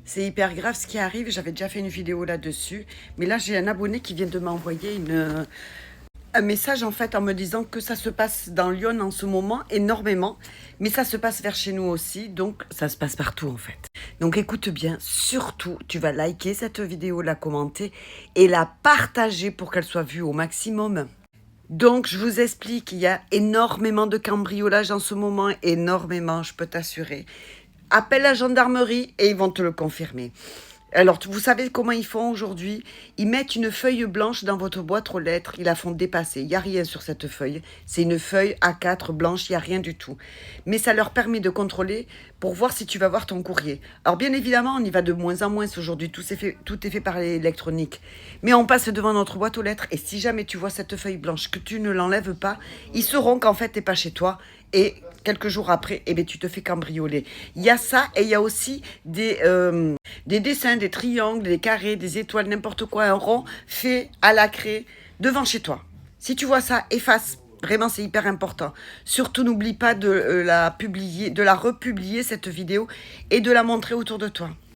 C'est hyper grave ce qui arrive, j'avais déjà fait une vidéo là-dessus, mais là j'ai un abonné qui vient de m'envoyer un message en fait en me disant que ça se passe dans Lyon en ce moment énormément, mais ça se passe vers chez nous aussi, donc ça se passe partout en fait. Donc écoute bien, surtout tu vas liker cette vidéo, la commenter et la partager pour qu'elle soit vue au maximum. Donc je vous explique, il y a énormément de cambriolage en ce moment, énormément, je peux t'assurer. Appelle la gendarmerie et ils vont te le confirmer. Alors, vous savez comment ils font aujourd'hui? Ils mettent une feuille blanche dans votre boîte aux lettres, ils la font dépasser. Il n'y a rien sur cette feuille. C'est une feuille A4 blanche, il n'y a rien du tout. Mais ça leur permet de contrôler pour voir si tu vas voir ton courrier. Alors, bien évidemment, on y va de moins en moins aujourd'hui. Tout est fait par l'électronique. Mais on passe devant notre boîte aux lettres et si jamais tu vois cette feuille blanche, que tu ne l'enlèves pas, ils sauront qu'en fait, tu n'es pas chez toi et quelques jours après, eh bien, tu te fais cambrioler. Il y a ça et il y a aussi des dessins, des triangles, des carrés, des étoiles, n'importe quoi, un rond fait à la craie devant chez toi. Si tu vois ça, efface. Vraiment, c'est hyper important. Surtout, n'oublie pas de la publier, de la republier cette vidéo et de la montrer autour de toi.